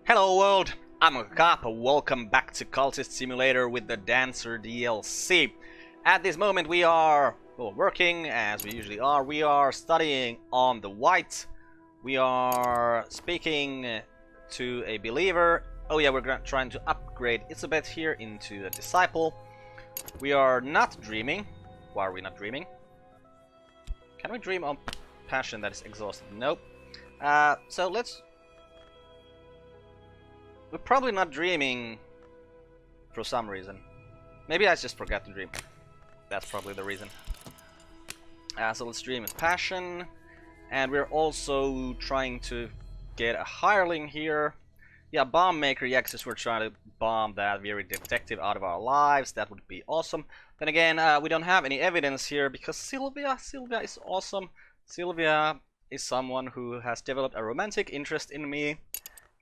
Hello world, I'm Carp, welcome back to Cultist Simulator with the Dancer DLC. At this moment we are working, as we usually are. We are studying on the white. We are speaking to a believer. Oh yeah, we're trying to upgrade Isabeth here into a disciple. We are not dreaming. Why are we not dreaming? Can we dream on passion that is exhausted? Nope. So let's... We're probably not dreaming for some reason. Maybe I just forgot to dream. That's probably the reason. So let's dream with passion. And we're also trying to get a hireling here. Yeah, bomb maker, yeah, because we're trying to bomb that very detective out of our lives. That would be awesome. Then again, we don't have any evidence here because Sylvia is awesome. Sylvia is someone who has developed a romantic interest in me.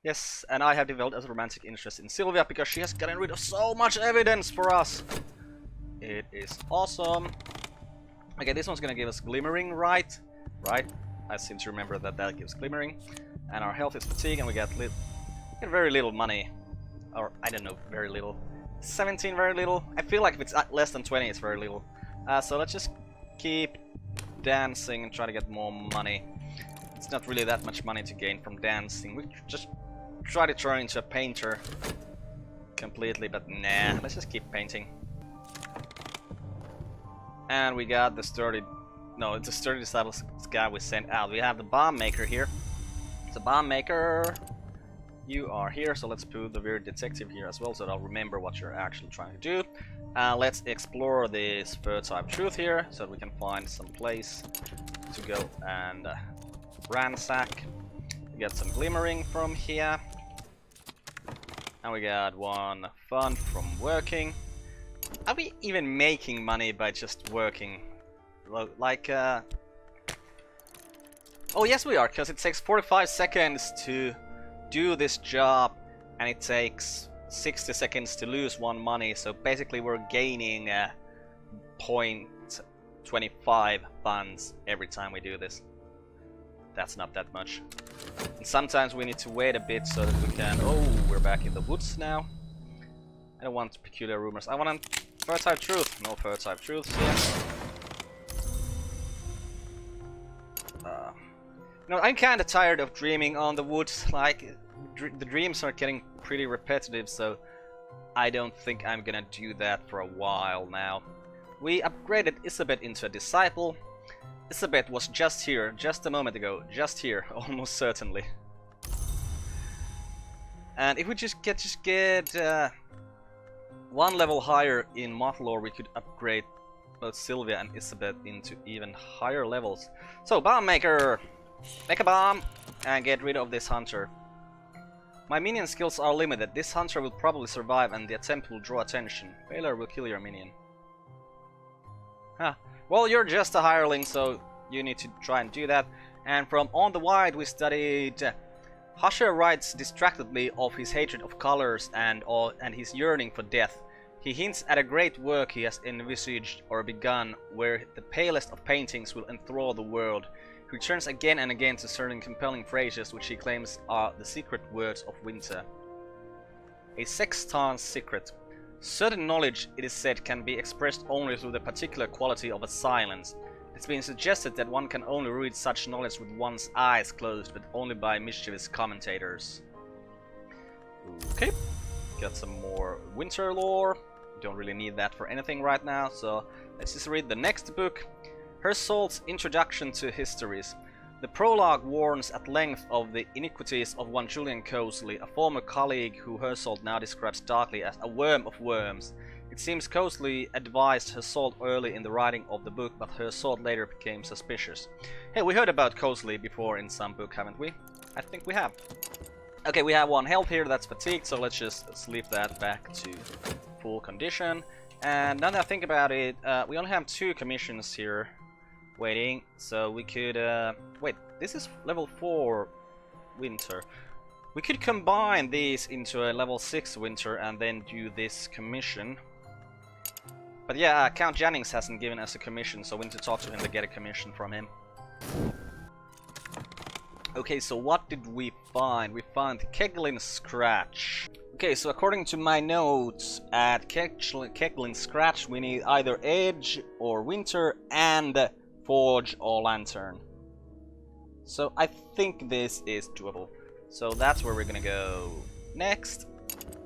Yes, and I have developed a romantic interest in Sylvia because she has gotten rid of so much evidence for us. It is awesome. Okay, this one's gonna give us glimmering, right? Right? I seem to remember that that gives glimmering. And our health is fatigue, and we get very little money. Or, I don't know, very little. 17, very little. I feel like if it's less than 20, it's very little. So let's just keep dancing and try to get more money. It's not really that much money to gain from dancing. We just try to turn into a painter completely, but nah, let's just keep painting. And we got the sturdy... No, it's a sturdy disciple guy we sent out. We have the bomb maker here. The bomb maker... You are here, so let's put the weird detective here as well, so I'll remember what you're actually trying to do. Let's explore this fertile truth here, so we can find some place to go and ransack. We got some glimmering from here. And we got one fun from working. Are we even making money by just working? Like, oh yes we are, because it takes 45 seconds to do this job, and it takes 60 seconds to lose one money, so basically we're gaining 0.25 funds every time we do this. That's not that much. And sometimes we need to wait a bit so that we can... Oh, we're back in the woods now. I don't want peculiar rumors. I want fertile truth. No fertile truths here. No, I'm kind of tired of dreaming on the woods. Like, the dreams are getting pretty repetitive, so I don't think I'm gonna do that for a while now. We upgraded Isabeth into a disciple. Isabeth was just here, just a moment ago, just here, almost certainly. And if we just get one level higher in moth lore, we could upgrade both Sylvia and Isabeth into even higher levels. So, bomb maker! Make a bomb and get rid of this hunter. My minion skills are limited. This hunter will probably survive and the attempt will draw attention. Failure will kill your minion. Huh. Well, you're just a hireling, so you need to try and do that. And from On the Wide we studied... Husher writes distractedly of his hatred of colors and his yearning for death. He hints at a great work he has envisaged or begun, where the palest of paintings will enthrall the world. He returns again and again to certain compelling phrases which he claims are the secret words of winter. A sexton's secret. Certain knowledge, it is said, can be expressed only through the particular quality of a silence. It's been suggested that one can only read such knowledge with one's eyes closed, but only by mischievous commentators. Okay, got some more winter lore. Don't really need that for anything right now, so let's just read the next book. Hersolt's Introduction to Histories. The prologue warns at length of the iniquities of one Julian Cosley, a former colleague who Hersolt now describes darkly as a worm of worms. It seems Cosley advised Hersolt early in the writing of the book, but Hersolt later became suspicious. Hey, we heard about Cosley before in some book, haven't we? I think we have. Okay, we have one health here, that's fatigued, so let's just sleep that back to full condition. And now that I think about it, we only have 2 commissions here waiting, so we could... wait, this is level 4 winter. We could combine these into a level 6 winter and then do this commission. But yeah, Count Jennings hasn't given us a commission, so we need to talk to him to get a commission from him. Okay, so what did we find? We found Keglin Scratch. Okay, so according to my notes, at Keglin Scratch we need either Edge or Winter and Forge or Lantern. So I think this is doable. So that's where we're gonna go next.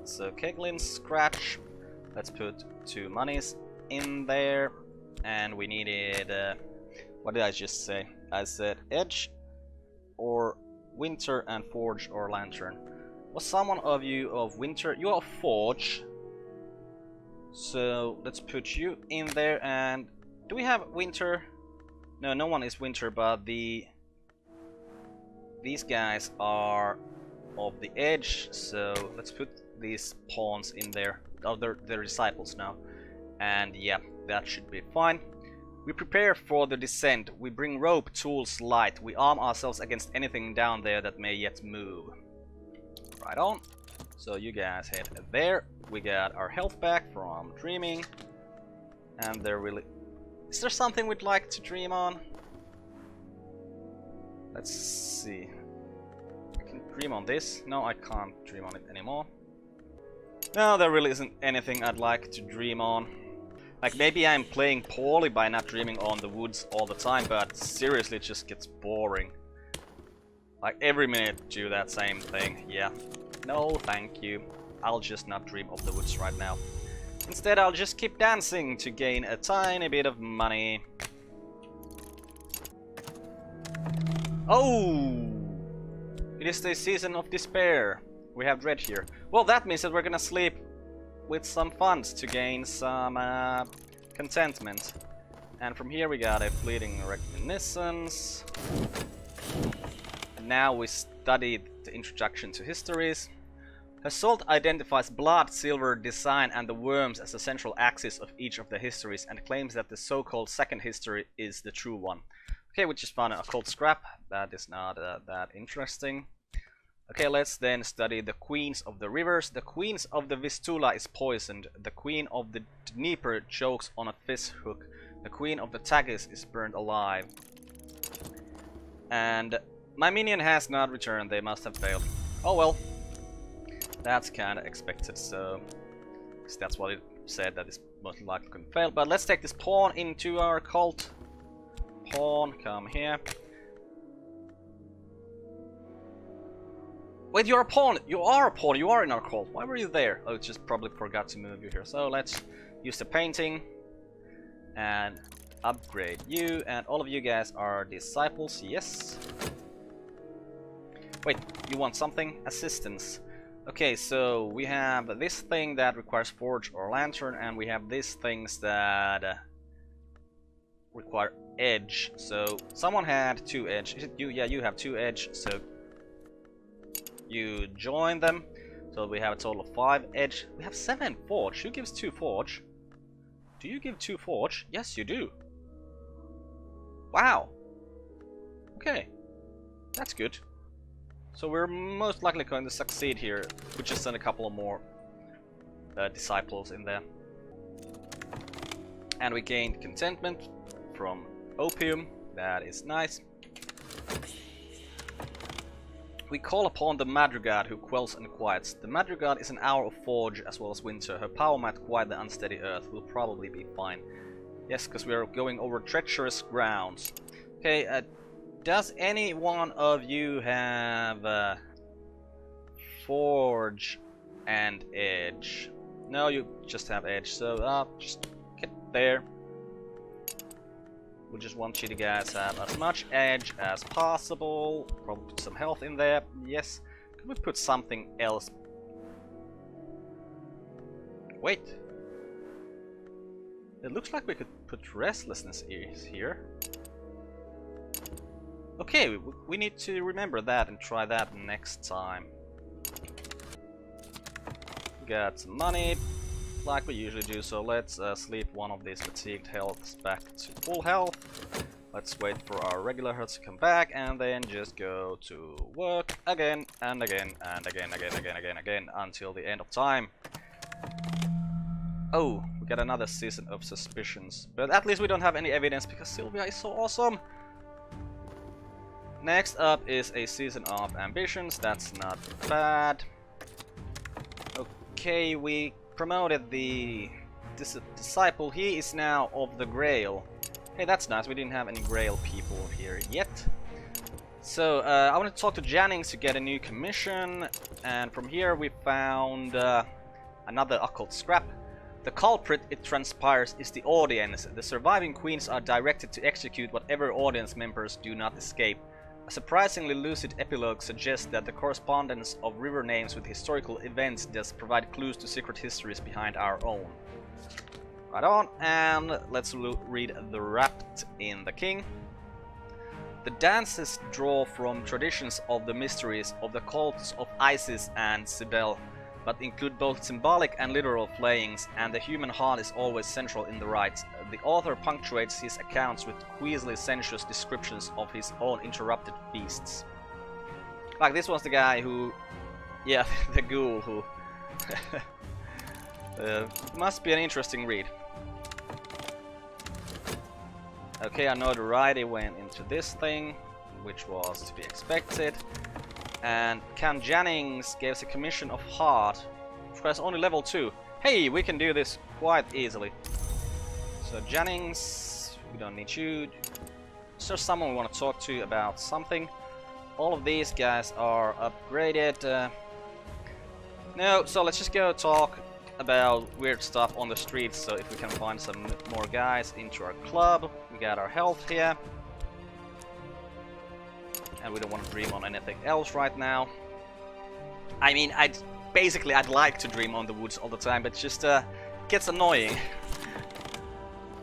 So Keglin Scratch. Let's put 2 monies in there. And we needed... what did I just say? I said Edge or Winter and Forge or Lantern. Was someone of you of Winter? You are Forge. So let's put you in there. And do we have Winter? No, no one is Winter, but these guys are of the Edge. So let's put these pawns in there. Oh, they're disciples now. And yeah, that should be fine. We prepare for the descent. We bring rope, tools, light. We arm ourselves against anything down there that may yet move. Right on. So you guys head there. We got our health back from dreaming. And there really... Is there something we'd like to dream on? Let's see. I can dream on this. No, I can't dream on it anymore. No, there really isn't anything I'd like to dream on. Like, maybe I'm playing poorly by not dreaming on the woods all the time, but seriously, it just gets boring. Like, every minute do that same thing. Yeah. No, thank you. I'll just not dream of the woods right now. Instead, I'll just keep dancing to gain a tiny bit of money. Oh! It is the season of despair. We have dread here. Well, that means that we're gonna sleep with some funds to gain some contentment. And from here we got a fleeting reminiscence. And now we studied the introduction to histories. Her salt identifies blood, silver, design and the worms as the central axis of each of the histories and claims that the so-called second history is the true one. Okay, we just found an occult scrap. That is not that interesting. Okay, let's then study the queens of the rivers. The queens of the Vistula is poisoned. The queen of the Dnieper chokes on a fish hook. The queen of the Tagus is burned alive. And my minion has not returned. They must have failed. Oh well. That's kinda expected, so... that's what it said, that it's most likely going to fail. But let's take this pawn into our cult. Pawn, come here. Wait, you're a pawn! You are a pawn! You are in our cult! Why were you there? Oh, it just probably forgot to move you here. So let's use the painting and upgrade you. And all of you guys are disciples, yes. Wait, you want something? Assistance. Okay, so we have this thing that requires Forge or Lantern, and we have these things that require Edge. So someone had 2 Edge. Is it you? Yeah, you have 2 Edge, so you join them. So we have a total of 5 Edge. We have 7 Forge. Who gives 2 Forge? Do you give 2 Forge? Yes, you do. Wow. Okay. That's good. So we're most likely going to succeed here. We just send a couple of more disciples in there. And we gained contentment from opium. That is nice. We call upon the Madrigad who quells and quiets. The Madrigad is an hour of Forge as well as Winter. Her power might quiet the unsteady earth. We'll probably be fine. Yes, because we are going over treacherous grounds. Okay, does any one of you have Forge and Edge? No, you just have Edge, so just get there. We just want you to guys have as much Edge as possible. Probably put some health in there. Yes. Could we put something else? Wait. It looks like we could put Restlessness here. Okay, we need to remember that and try that next time. Got some money, like we usually do, so let's sleep one of these fatigued healths back to full health. Let's wait for our regular health to come back, and then just go to work again, and again, and again, again, until the end of time. Oh, we got another season of suspicions, but at least we don't have any evidence because Sylvia is so awesome. Next up is a season of ambitions. That's not bad. Okay, we promoted the disciple. He is now of the Grail. Hey, that's nice. We didn't have any Grail people here yet. So I want to talk to Jennings to get a new commission, and from here we found another occult scrap. The culprit, it transpires, is the audience. The surviving queens are directed to execute whatever audience members do not escape. A surprisingly lucid epilogue suggests that the correspondence of river names with historical events does provide clues to secret histories behind our own. Right on, and let's read the Rapt in the King. The dances draw from traditions of the mysteries of the cults of Isis and Cybele, but include both symbolic and literal flayings, and the human heart is always central in the rites. The author punctuates his accounts with queasily sensuous descriptions of his own interrupted feasts. Like, this was the guy who... yeah, the ghoul who... must be an interesting read. Okay, our notoriety went into this thing, which was to be expected. And Count Jennings gave us a commission of heart, which was only level 2. Hey, we can do this quite easily. So Jennings, we don't need you. Is there someone we want to talk to about something? All of these guys are upgraded. No, so let's just go talk about weird stuff on the streets. So if we can find some more guys into our club. We got our health here. And we don't want to dream on anything else right now. I mean, I'd like to dream on the woods all the time, but it just gets annoying.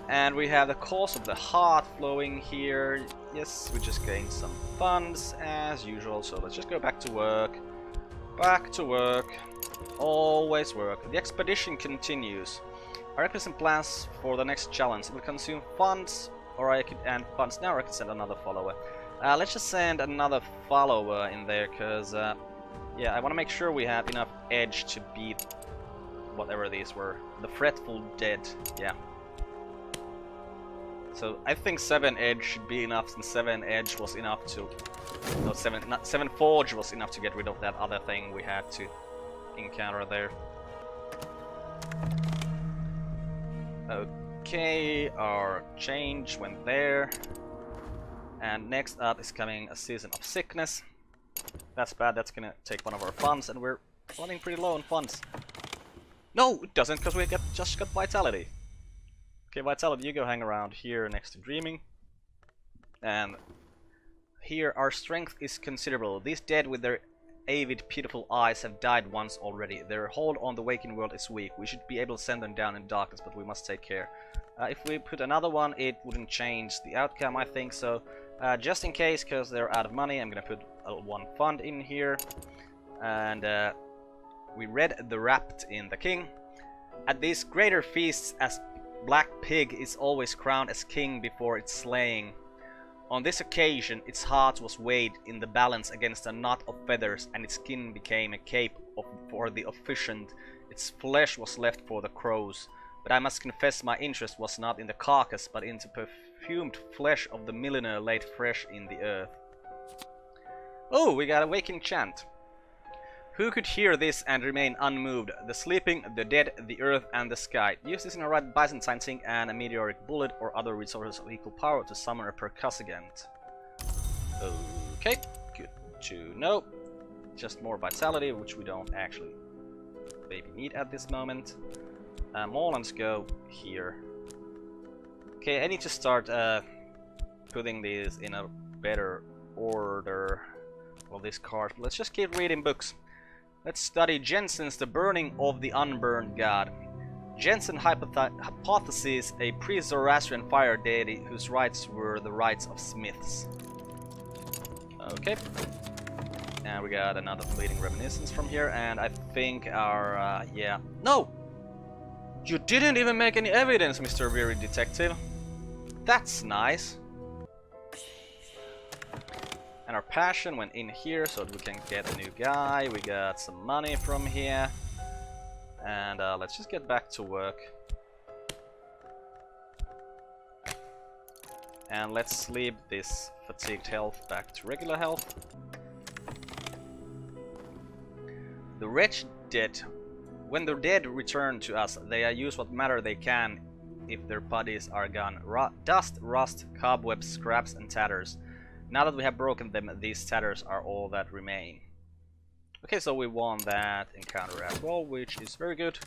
And we have the cause of the heart flowing here. Yes, we just gained some funds as usual, so let's just go back to work. Back to work. Always work. The expedition continues. I request some plans for the next challenge. It will consume funds, or I could end funds now, or I could send another follower. Let's just send another follower in there, because, yeah, I want to make sure we have enough edge to beat whatever these were. The Fretful Dead, yeah. So I think 7 edge should be enough, since 7 edge was enough to... no, 7 forge was enough to get rid of that other thing we had to encounter there. Okay, our change went there. And next up is coming a season of sickness. That's bad, that's gonna take one of our funds, and we're running pretty low on funds. No, it doesn't, because we just got vitality. Okay, vitality, you go hang around here next to dreaming. And here our strength is considerable. These dead with their avid, pitiful eyes have died once already. Their hold on the waking world is weak. We should be able to send them down in darkness, but we must take care. If we put another one, it wouldn't change the outcome, I think, so just in case, because they're out of money, I'm gonna put one fund in here. And we read the Rapt in the King. At these greater feasts, as Black Pig is always crowned as king before its slaying. On this occasion, its heart was weighed in the balance against a knot of feathers, and its skin became a cape for the officiant. Its flesh was left for the crows. But I must confess my interest was not in the carcass, but in the perfumed flesh of the milliner laid fresh in the earth. Oh, we got a waking chant. Who could hear this and remain unmoved? The sleeping, the dead, the earth, and the sky. Use this in a right Byzantine thing and a meteoric bullet or other resources of equal power to summon a percussagant. Okay, good to know. Just more vitality, which we don't actually maybe need at this moment. Let's go here. Okay, I need to start putting these in a better order. Well, these cards. Let's just keep reading books. Let's study Jensen's The Burning of the Unburned God. Jensen hypothesized a pre-Zoroastrian fire deity whose rites were the rites of smiths. Okay. And we got another fleeting reminiscence from here, and I think our, yeah. No! You didn't even make any evidence, Mr. Weary Detective. That's nice. And our passion went in here so that we can get a new guy. We got some money from here. And let's just get back to work. And let's sleep this fatigued health back to regular health. The wretched dead. When the dead return to us, they use what matter they can if their bodies are gone. Dust, rust, cobwebs, scraps and tatters. Now that we have broken them, these tatters are all that remain. Okay, so we won that encounter as well, which is very good.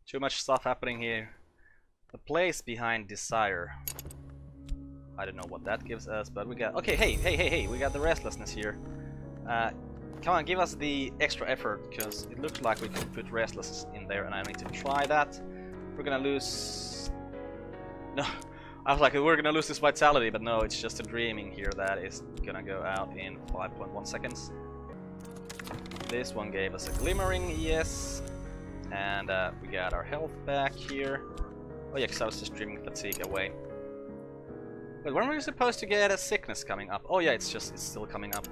Too much stuff happening here. The place behind desire. I don't know what that gives us, but we got... Okay, hey, we got the restlessness here. Come on, give us the extra effort, because it looks like we can put restlessness in there, and I need to try that. We're gonna lose... No, I was like, we're gonna lose this vitality, but no, it's just a dreaming here that is gonna go out in 5.1 seconds. This one gave us a glimmering, yes. And we got our health back here. Oh yeah, because I was just dreaming fatigue away. But when were we supposed to get a sickness coming up? Oh yeah, it's still coming up.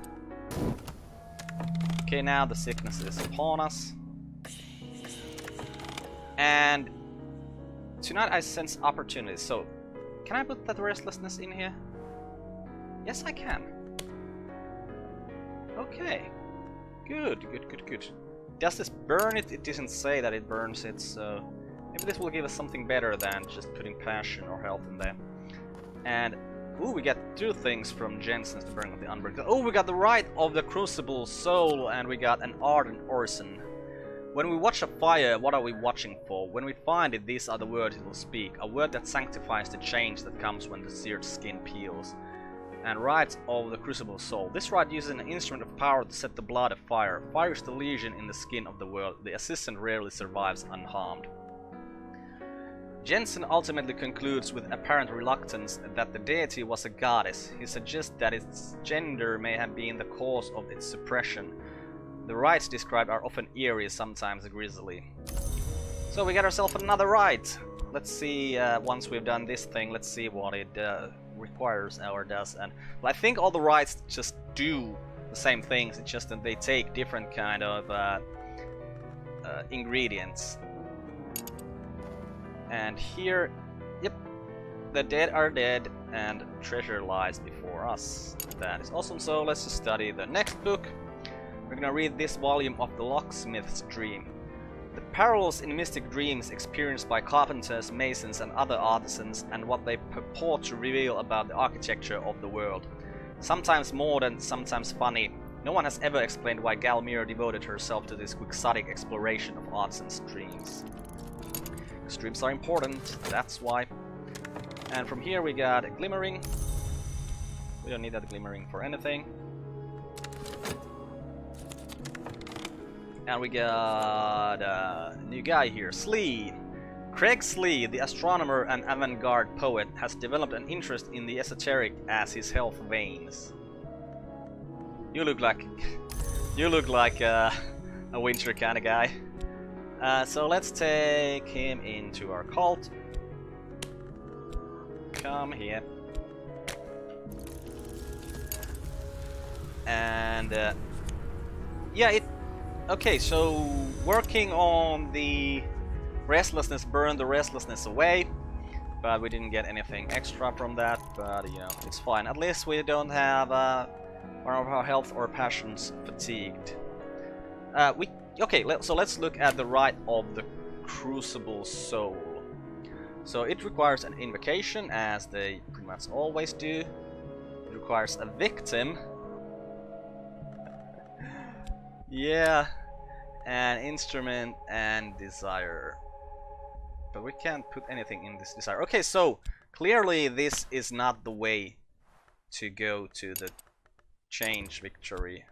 Okay, now the sickness is upon us. And tonight I sense opportunities. So, can I put that restlessness in here? Yes, I can. Okay. Good. Does this burn it? It doesn't say that it burns it, so maybe this will give us something better than just putting passion or health in there. And ooh, we got 2 things from Jensen's to burn of the unburned. Oh, we got the Rite of the Crucible Soul, and we got an Ardent Orison. When we watch a fire, what are we watching for? When we find it, these are the words it will speak. A word that sanctifies the change that comes when the seared skin peels. And Rite of the Crucible Soul. This rite uses an instrument of power to set the blood afire. Fire is the lesion in the skin of the world. The assistant rarely survives unharmed. Jensen ultimately concludes with apparent reluctance that the deity was a goddess. He suggests that its gender may have been the cause of its suppression. The rites described are often eerie, sometimes grisly. So we got ourselves another rite. Let's see, once we've done this thing, let's see what it requires or does. And well, I think all the rites just do the same things, it's just that they take different kind of ingredients. And here, yep, the dead are dead and treasure lies before us. That is awesome, so let's just study the next book. We're gonna read this volume of The Locksmith's Dream. The parallels in mystic dreams experienced by carpenters, masons and other artisans, and what they purport to reveal about the architecture of the world. Sometimes modern, sometimes funny. No one has ever explained why Galmir devoted herself to this quixotic exploration of artisans' dreams. Dreams are important, that's why. And from here we got a glimmering. We don't need that glimmering for anything. And we got a new guy here, Slee. Craig Slee, the astronomer and avant-garde poet, has developed an interest in the esoteric as his health wanes. You look like a winter kind of guy. So let's take him into our cult. Come here. And yeah, okay, so working on the restlessness burned the restlessness away, but we didn't get anything extra from that, but you know, it's fine. At least we don't have one of our health or passions fatigued. Okay, so let's look at the Rite of the Crucible Soul. So it requires an invocation, as they pretty much always do. It requires a victim. Yeah, an instrument and desire. But we can't put anything in this desire. Okay, so clearly this is not the way to go to the change victory.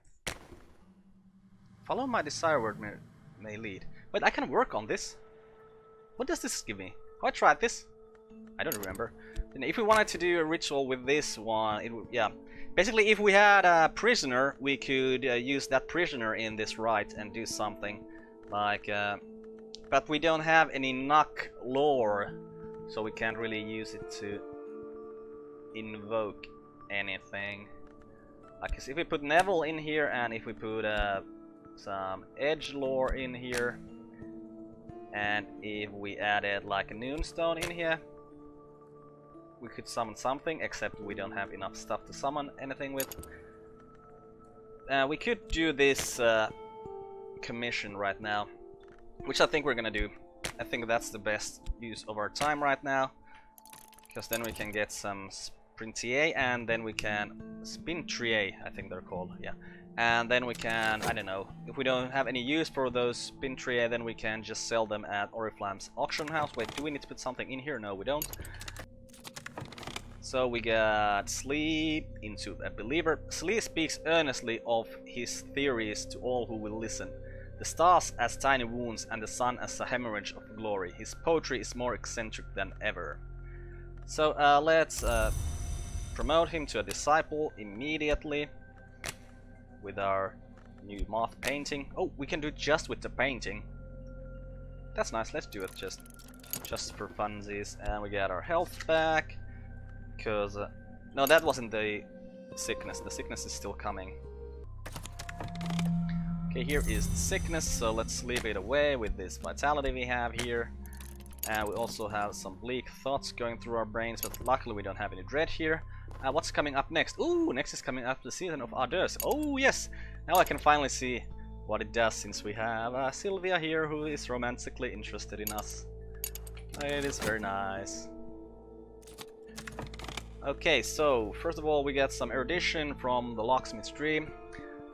Follow my desire word may lead. Wait, I can work on this? What does this give me? Oh, I tried this. I don't remember. And if we wanted to do a ritual with this one, it would, yeah. Basically, if we had a prisoner, we could use that prisoner in this rite and do something. Like, but we don't have any Nock lore, so we can't really use it to invoke anything. Like, if we put Neville in here, and if we put some edge lore in here, and if we added like a Noonstone in here, we could summon something, except we don't have enough stuff to summon anything with. We could do this commission right now, which I think we're gonna do. I think that's the best use of our time right now, because then we can get some Sprintier, and then we can Spintrier, I think they're called, yeah. And then we can, I don't know, if we don't have any use for those Spintrier, then we can just sell them at Oriflamme's auction house. Wait, do we need to put something in here? No, we don't. So we got Slee into a believer. Slee speaks earnestly of his theories to all who will listen. The stars as tiny wounds and the sun as a hemorrhage of glory. His poetry is more eccentric than ever. So let's promote him to a disciple immediately with our new moth painting. Oh, we can do it just with the painting. That's nice. Let's do it just for funsies. And we get our health back. Because no, that wasn't the sickness. The sickness is still coming. Okay, here is the sickness, so let's leave it away with this vitality we have here. And we also have some bleak thoughts going through our brains, but luckily we don't have any dread here. What's coming up next? Ooh, next is coming up the season of Ardeurs. Oh yes! Now I can finally see what it does, since we have Sylvia here who is romantically interested in us. It is very nice. Okay, so first of all we get some erudition from the locksmith's dream.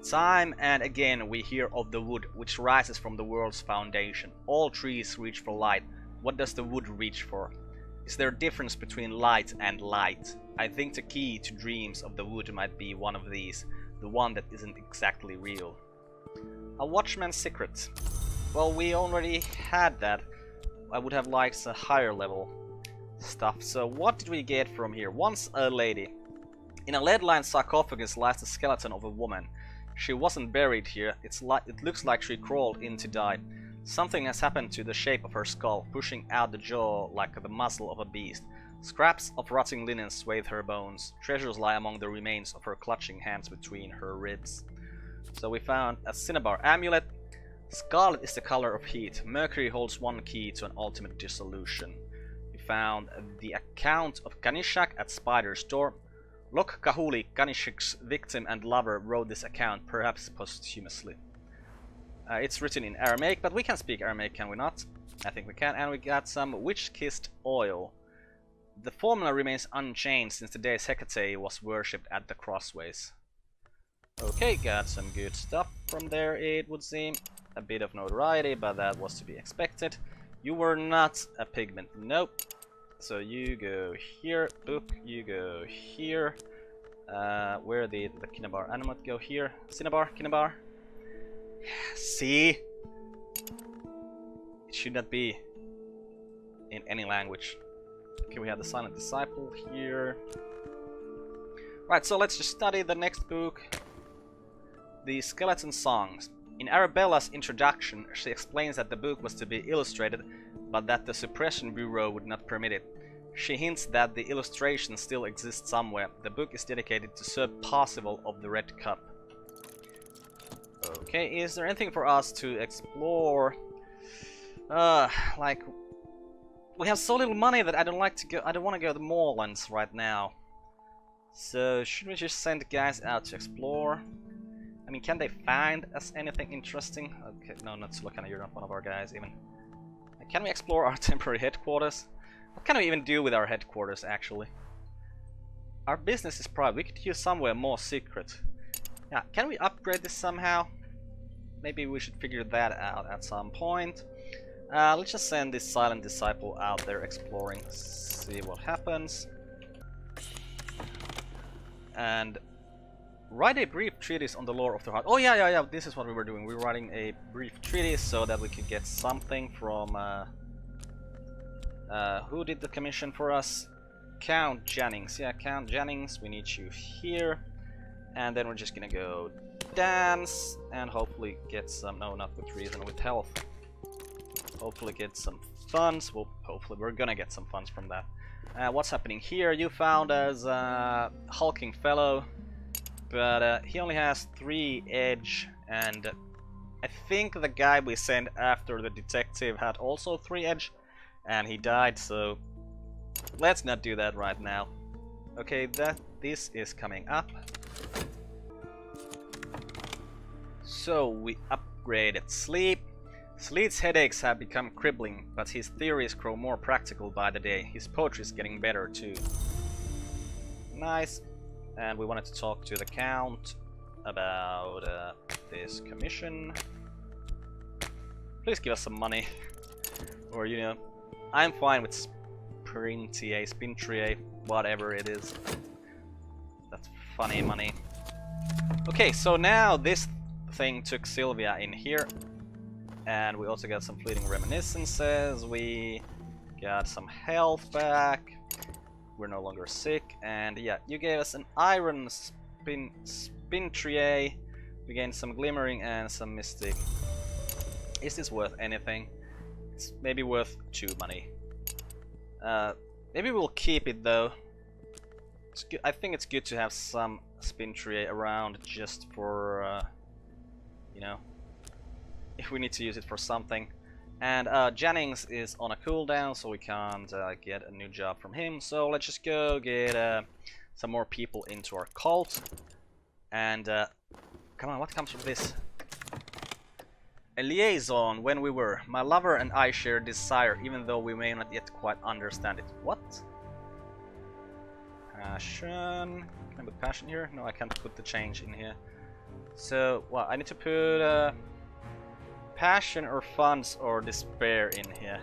Time and again we hear of the wood which rises from the world's foundation. All trees reach for light. What does the wood reach for? Is there a difference between light and light? I think the key to dreams of the wood might be one of these, the one that isn't exactly real. A watchman's secret. Well, we already had that. I would have liked a higher level stuff. So what did we get from here? Once a lady. In a lead-lined sarcophagus lies the skeleton of a woman. She wasn't buried here. It looks like she crawled in to die. Something has happened to the shape of her skull, pushing out the jaw like the muzzle of a beast. Scraps of rotting linen swathe her bones. Treasures lie among the remains of her clutching hands between her ribs. So we found a cinnabar amulet. Scarlet is the color of heat. Mercury holds one key to an ultimate dissolution. We found the account of Kanishak at Spider's door. Lok Kahuli, Kanishak's victim and lover, wrote this account, perhaps posthumously. It's written in Aramaic, but we can speak Aramaic, can we not? I think we can, and we got some witch-kissed oil. The formula remains unchanged since the days Hecate was worshipped at the crossways. Okay, got some good stuff from there, it would seem. A bit of notoriety, but that was to be expected. You were not a pigment, nope. So you go here, book, you go here. Where did the Cinnabar animate go? Here. Cinnabar, Cinnabar. See? It should not be in any language. Okay, we have the Silent Disciple here. Right, so let's just study the next book. The Skeleton Songs. In Arabella's introduction, she explains that the book was to be illustrated, but that the Suppression Bureau would not permit it. She hints that the illustration still exists somewhere. The book is dedicated to Sir Parzival of the Red Cup. Okay, is there anything for us to explore? Like, we have so little money that I don't want to go to the Moorlands right now. So should we just send guys out to explore? I mean, can they find us anything interesting? Okay, no, not Sulakana, you're not one of our guys even. Can we explore our temporary headquarters? What can we even do with our headquarters, actually? Our business is private. We could use somewhere more secret. Yeah, can we upgrade this somehow? Maybe we should figure that out at some point. Let's just send this Silent Disciple out there exploring. See what happens. And write a brief treatise on the lore of the heart. Oh yeah, this is what we were doing. We were writing a brief treatise so that we could get something from who did the commission for us? Count Jennings. Yeah, Count Jennings, we need you here. And then we're just gonna go dance and hopefully get some, no, not with reason, with health. Hopefully get some funds. Well, hopefully we're gonna get some funds from that. What's happening here? You found us a hulking fellow, but he only has 3 edge, and I think the guy we sent after the detective had also 3 edge, and he died, so let's not do that right now. Okay, this is coming up. So we upgraded Sleep. Sleep's headaches have become crippling, but his theories grow more practical by the day. His poetry is getting better too. Nice. And we wanted to talk to the Count about this commission. Please give us some money. Or, you know, I'm fine with Spintrier, whatever it is. That's funny money. Okay, so now this thing took Sylvia in here. And we also got some fleeting reminiscences. We got some health back. We're no longer sick. And yeah, you gave us an iron Spintrier. We gained some glimmering and some mystic. Is this worth anything? It's maybe worth 2 money. Maybe we'll keep it though. It's good. I think it's good to have some Spintrier around just for, you know, if we need to use it for something. And Jennings is on a cooldown, so we can't get a new job from him. So let's just go get some more people into our cult. And come on, what comes from this? A liaison when we were. My lover and I share desire, even though we may not yet quite understand it. What? Passion. Can I put passion here? No, I can't put the change in here. So, well, I need to put passion or funds or despair in here.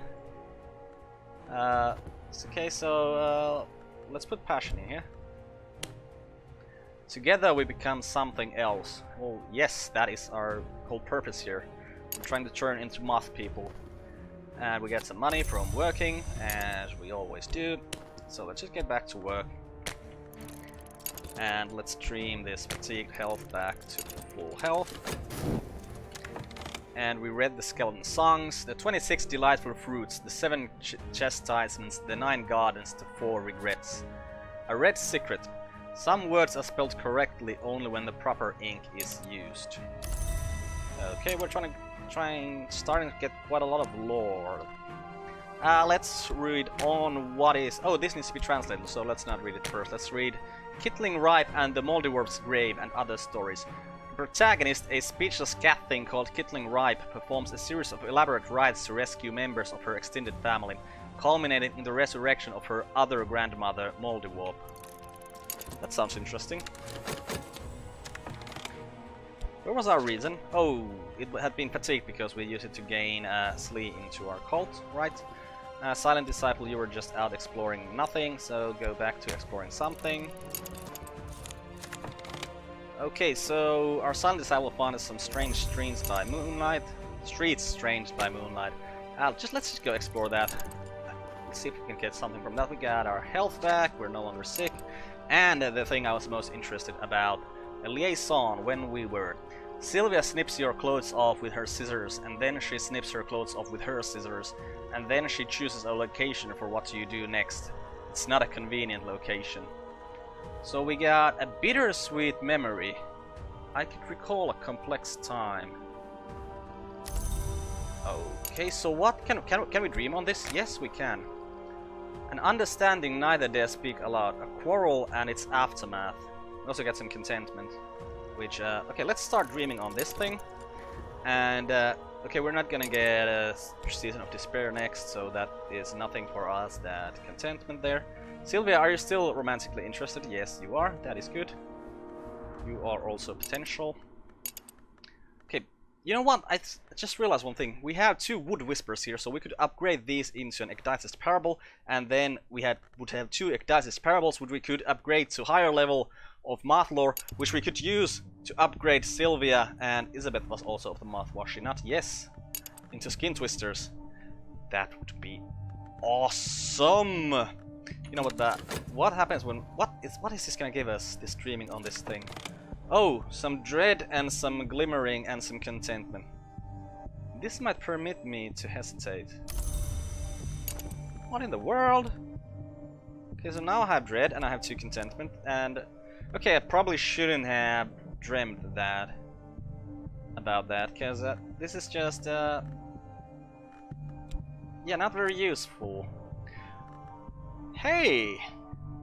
Okay, so let's put passion in here. Together we become something else. Oh yes, that is our whole purpose here. We're trying to turn into moth people. And we get some money from working, as we always do. So let's just get back to work. And let's stream this fatigued health back to full health. And we read the skeleton songs, the 26 delightful fruits, the 7 chastisements, the 9 gardens, the 4 regrets. A red secret. Some words are spelled correctly only when the proper ink is used. Okay, we're starting to get quite a lot of lore. Let's read on what is... Oh, this needs to be translated, so let's not read it first. Let's read Kittling Ripe and the Moldywurf's Grave and Other Stories. The protagonist, a speechless cat thing called Kittling Ripe, performs a series of elaborate rites to rescue members of her extended family, culminating in the resurrection of her other grandmother, Moldywurf. That sounds interesting. Where was our reason? Oh, it had been fatigued because we used it to gain Slee into our cult, right? Silent Disciple, you were just out exploring nothing, so go back to exploring something. Okay, so our Silent Disciple found us some strange streets by moonlight. Let's just go explore that. Let's see if we can get something from that. We got our health back, we're no longer sick. And the thing I was most interested about, a liaison when we were. Sylvia snips your clothes off with her scissors, and then she snips her clothes off with her scissors, and then she chooses a location for what you do next. It's not a convenient location. So we got a bittersweet memory. I could recall a complex time. Okay, so what can we dream on this? Yes, we can. An understanding neither dare speak aloud. A quarrel and its aftermath. We also get some contentment. Which, okay, let's start dreaming on this thing. And, okay, we're not gonna get a Season of Despair next, so that is nothing for us, that contentment there. Sylvia, are you still romantically interested? Yes, you are. That is good. You are also potential. Okay, you know what? I just realized one thing. We have 2 wood whispers here, so we could upgrade these into an Ecdysis Parable, and then we would have 2 Ecdysis Parables, which we could upgrade to higher level of math lore, which we could use to upgrade Sylvia, and Elizabeth was also of the math, was she not? Yes, into Skin Twisters. That would be awesome. You know what happens when what is this gonna give us, this dreaming on this thing? Oh, some dread and some glimmering and some contentment. This might permit me to hesitate. What in the world? Okay, so now I have dread and I have 2 contentment, and okay, I probably shouldn't have dreamt that about that, because this is just yeah, not very useful. Hey!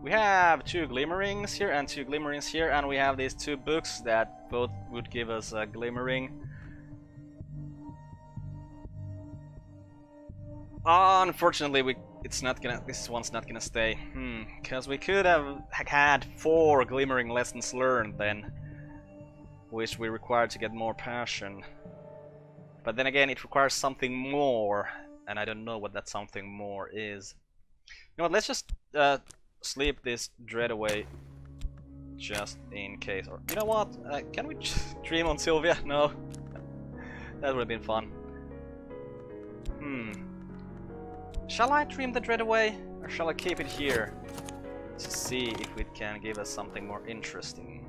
We have 2 glimmerings here and 2 glimmerings here, and we have these 2 books that both would give us a glimmering. Unfortunately, this one's not gonna stay. Because we could have had 4 glimmering lessons learned then, which we required to get more passion. But then again, it requires something more, and I don't know what that something more is. You know what? Let's just sleep this dread away, just in case. Or you know what? Can we just dream on Sylvia? No, that would have been fun. Shall I dream the dread away, or shall I keep it here to see if it can give us something more interesting?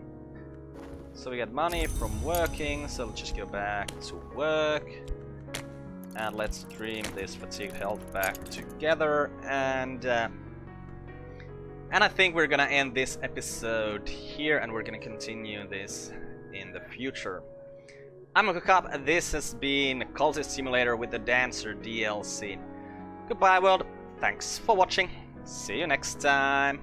So we get money from working, so let's just go back to work. And let's dream this fatigued health back together, and I think we're gonna end this episode here, and we're gonna continue this in the future. I'm Carp, and this has been Cultist Simulator with the Dancer DLC. Goodbye world, thanks for watching, see you next time.